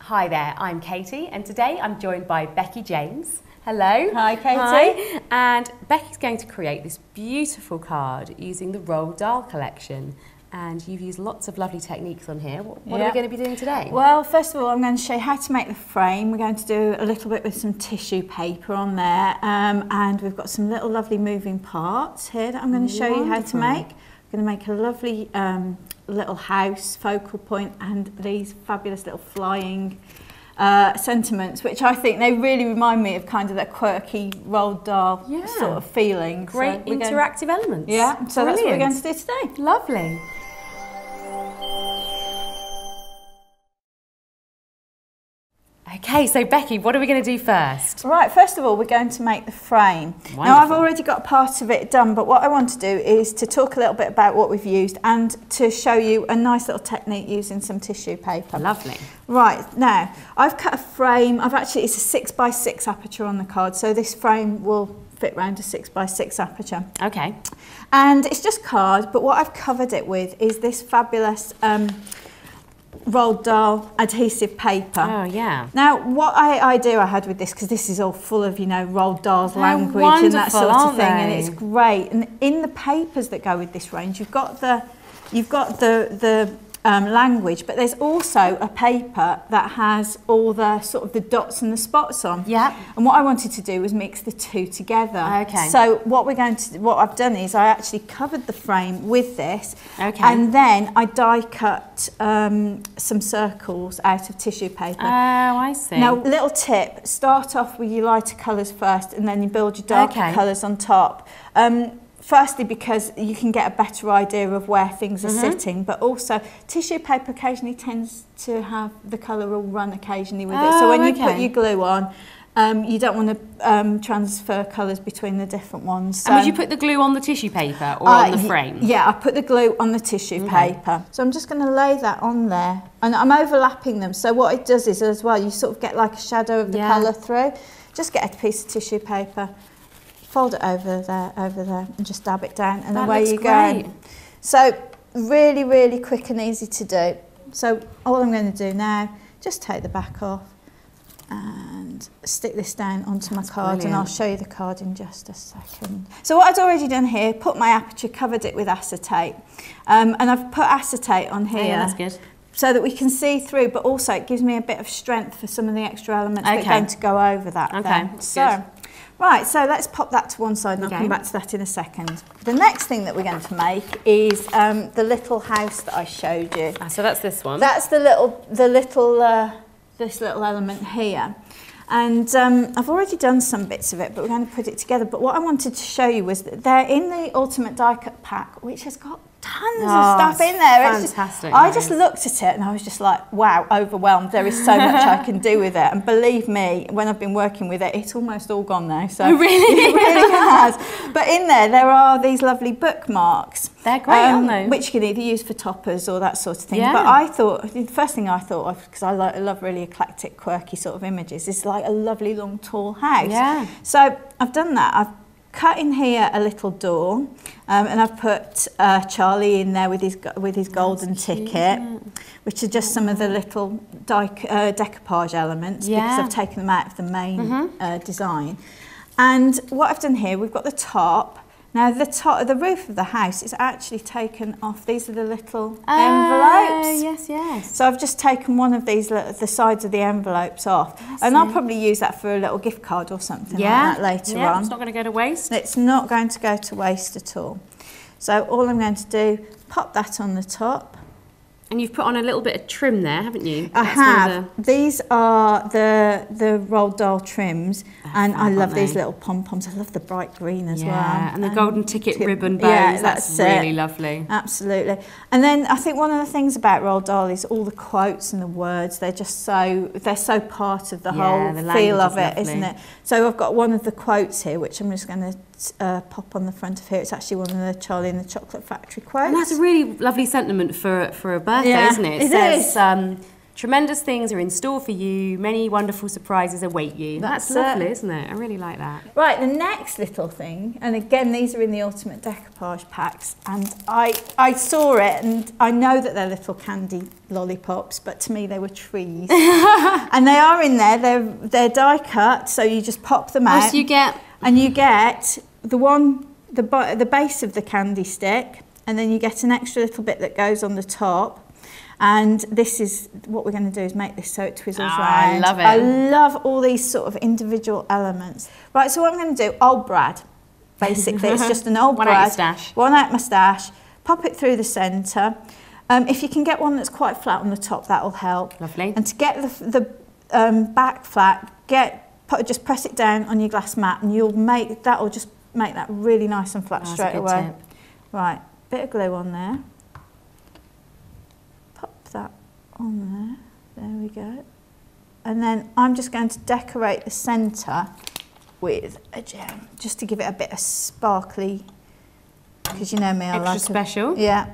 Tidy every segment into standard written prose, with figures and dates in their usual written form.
Hi there, I'm Katie, and today I'm joined by Becky James. Hello. Hi, Katie. Hi. And Becky's going to create this beautiful card using the Roald Dahl collection. And you've used lots of lovely techniques on here. What are we going to be doing today? Well, first of all, I'm going to show you how to make the frame. We're going to do a little bit with some tissue paper on there. And we've got some little lovely moving parts here that I'm going to show you how to make. I'm going to make a lovely little house focal point and these fabulous little flying sentiments, which I think they really remind me of kind of that quirky Roald Dahl sort of feeling. Great interactive elements. Yeah, so that's what we're going to do today. Lovely. Okay, so Becky, what are we going to do first? Right, first of all, we're going to make the frame. Wonderful. Now, I've already got part of it done, but what I want to do is to talk a little bit about what we've used and to show you a nice little technique using some tissue paper. Lovely. Right, now, I've cut a frame. It's a 6x6 aperture on the card, so this frame will fit round a 6x6 aperture. Okay. And it's just card, but what I've covered it with is this fabulous Roald Dahl adhesive paper. Oh, yeah. Now, what idea I had with this, because this is all full of, you know, Roald Dahl's language and that sort of thing, and it's great. And in the papers that go with this range, you've got the language, but there's also a paper that has all the sort of the dots and the spots on. Yeah. And what I wanted to do was mix the two together. Okay. So what I've done is I actually covered the frame with this. Okay. And then I die cut some circles out of tissue paper. Oh, I see. Now, little tip: start off with your lighter colours first, and then you build your darker colours on top. Firstly, because you can get a better idea of where things are sitting, but also tissue paper occasionally tends to have the colour all run occasionally with it. So when you put your glue on, you don't want to transfer colours between the different ones. So, and would you put the glue on the tissue paper or on the frame? Yeah, I put the glue on the tissue paper. So I'm just going to lay that on there, and I'm overlapping them. So what it does is, as well, you sort of get like a shadow of the colour through. Just get a piece of tissue paper, fold it over there, and just dab it down, and away you go. So really, really quick and easy to do. So all I'm going to do now, just take the back off and stick this down onto my card, and I'll show you the card in just a second. So what I've already done here, put my aperture, covered it with acetate, and I've put acetate on here. Oh, yeah, that's good. So that we can see through, but also it gives me a bit of strength for some of the extra elements that are going to go over that. Okay, so. Right, so let's pop that to one side, and I'll come back to that in a second. The next thing that we're going to make is the little house that I showed you. So that's this one. That's this little element here. And I've already done some bits of it, but we're going to put it together. But what I wanted to show you was that they're in the Ultimate Die Cut pack, which has got tons of stuff in there. Fantastic. I just looked at it and I was just like, wow, overwhelmed. There is so much I can do with it. And believe me, when I've been working with it, it's almost all gone now. So really? It really has. But in there are these lovely bookmarks. They're great, aren't they? Which you can either use for toppers or that sort of thing. Yeah. But I thought, the first thing I thought of, because I love really eclectic, quirky sort of images, is like a lovely long tall house. Yeah. So I've done that. I've cut in here a little door, and I've put Charlie in there with his golden ticket, which are just some of the little decoupage elements, because I've taken them out of the main design. And what I've done here, we've got the top. Now the roof of the house is actually taken off. These are the little envelopes. Yes, yes. So I've just taken one of these, the sides of the envelopes off, and I'll probably use that for a little gift card or something like that later on. It's not going to go to waste. It's not going to go to waste at all. So all I'm going to do, pop that on the top. And you've put on a little bit of trim there, haven't you? I have. These are the Roald Dahl trims, and I love these little pom-poms. I love the bright green as well. And the golden ticket ribbon bows. Yeah, that's really lovely. Absolutely. And then I think one of the things about Roald Dahl is all the quotes and the words. They're so part of the whole feel of it, isn't it? So I've got one of the quotes here, which I'm just going to pop on the front of here. It's actually one of the Charlie and the Chocolate Factory quotes. And that's a really lovely sentiment for a birthday, isn't it? It says, Tremendous things are in store for you. Many wonderful surprises await you. That's lovely, isn't it? I really like that. Right, the next little thing, and again, these are in the Ultimate Decoupage packs, and I saw it, and I know that they're little candy lollipops, but to me they were trees. And they are in there. They're die cut, so you just pop them out. So you get, and you get the base of the candy stick, and then you get an extra little bit that goes on the top. And this is what we're going to do, is make this so it twizzles round. I love it. I love all these sort of individual elements. Right, so what I'm going to do, old Brad, basically. It's just an old One Brad. out your stash. One out my stash. Pop it through the centre. If you can get one that's quite flat on the top, that'll help. Lovely. And to get the back flat, just press it down on your glass mat, and that'll just make that really nice and flat straight away. Tip. Right, bit of glue on there. That on there we go, and then I'm just going to decorate the centre with a gem just to give it a bit of sparkly, because you know me, I like extra special. Yeah,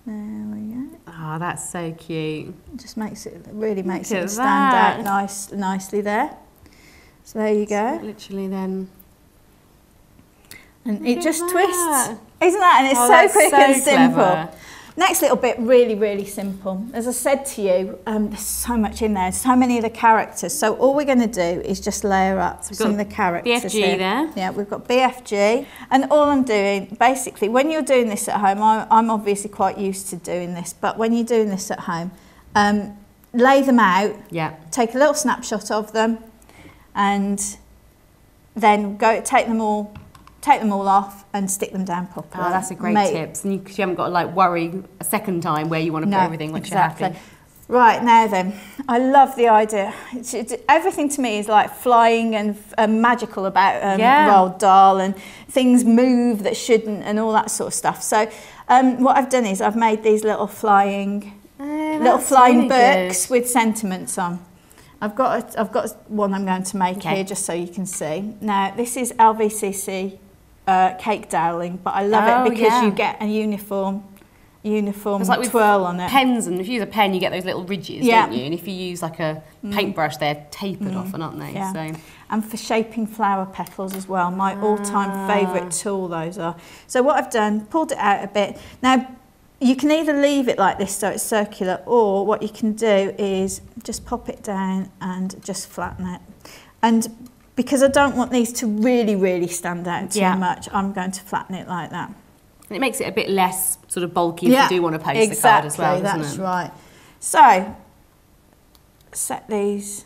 there we go. Oh, that's so cute. It just really makes it stand out nicely there. So there you go. So literally then, and it just twists, isn't that? And it's so quick and clever. simple. Next little bit, really, really simple. As I said to you, there's so much in there, so many of the characters. So all we're going to do is just layer up some of the characters BFG here. there. Yeah, we've got BFG. And all I'm doing, basically, when you're doing this at home, I'm obviously quite used to doing this, but when you're doing this at home, lay them out, take a little snapshot of them, and then take them all off and stick them down properly. Oh, that's a great tip. And you haven't got to like worry a second time where you want to put everything once you're happy. Right, now then, I love the idea. Everything to me is like flying and magical about Roald Dahl, and things move that shouldn't and all that sort of stuff. So what I've done is I've made these little flying really books with sentiments on. I've got one I'm going to make here just so you can see. Now, this is LVCC cake doweling, but I love it because you get a uniform like twirl on it. Pens, and if you use a pen, you get those little ridges, don't you? And if you use like a paintbrush, they're tapered often, aren't they? Yeah. So. And for shaping flower petals as well, my all-time favourite tool those are. So what I've done, pulled it out a bit. Now, you can either leave it like this so it's circular, or what you can do is just pop it down and just flatten it. And because I don't want these to really, really stand out too much, I'm going to flatten it like that. And it makes it a bit less sort of bulky if you do want to post the card as well, doesn't it? That's right. So, set these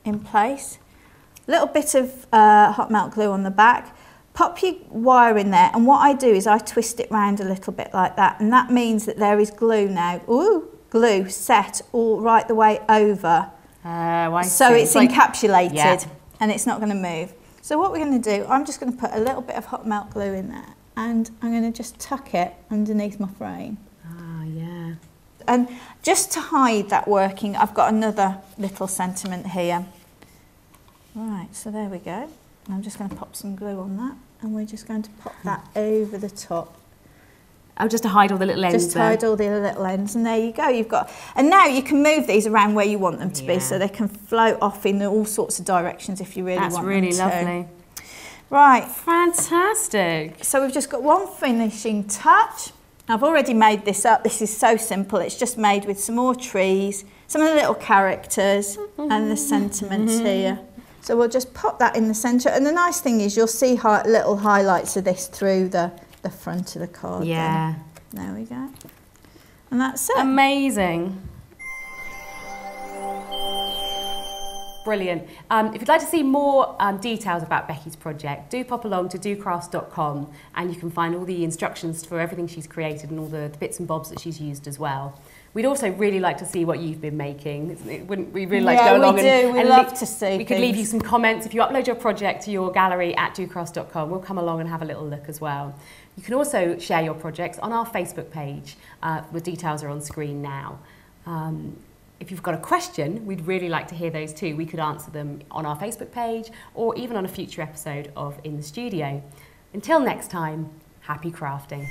in place. A little bit of hot melt glue on the back. Pop your wire in there, and what I do is I twist it round a little bit like that, and that means that there is glue now. Glue set all right the way over. So it's like, encapsulated and it's not going to move. So what we're going to do, I'm just going to put a little bit of hot melt glue in there, and I'm going to just tuck it underneath my frame. And just to hide that working, I've got another little sentiment here. Right, so there we go. I'm just going to pop some glue on that, and we're just going to pop that over the top. Oh, just to hide all the little ends. Just to hide all the little ends, and there you go. And now you can move these around where you want them to be, so they can float off in all sorts of directions if you really want them to. That's really lovely. Right. Fantastic. So we've just got one finishing touch. I've already made this up. This is so simple. It's just made with some more trees, some of the little characters, and the sentiments here. So we'll just pop that in the centre. And the nice thing is you'll see little highlights of this through the front of the card. Yeah. Then. There we go. And that's it. Amazing. Brilliant. If you'd like to see more details about Becky's project, do pop along to docrafts.com, and you can find all the instructions for everything she's created and all the bits and bobs that she's used as well. We'd also really like to see what you've been making. We'd really like to go along and love to see. We could leave you some comments. If you upload your project to your gallery at docrafts.com, we'll come along and have a little look as well. You can also share your projects on our Facebook page. The details are on screen now. If you've got a question, we'd really like to hear those too. We could answer them on our Facebook page or even on a future episode of In the Studio. Until next time, happy crafting.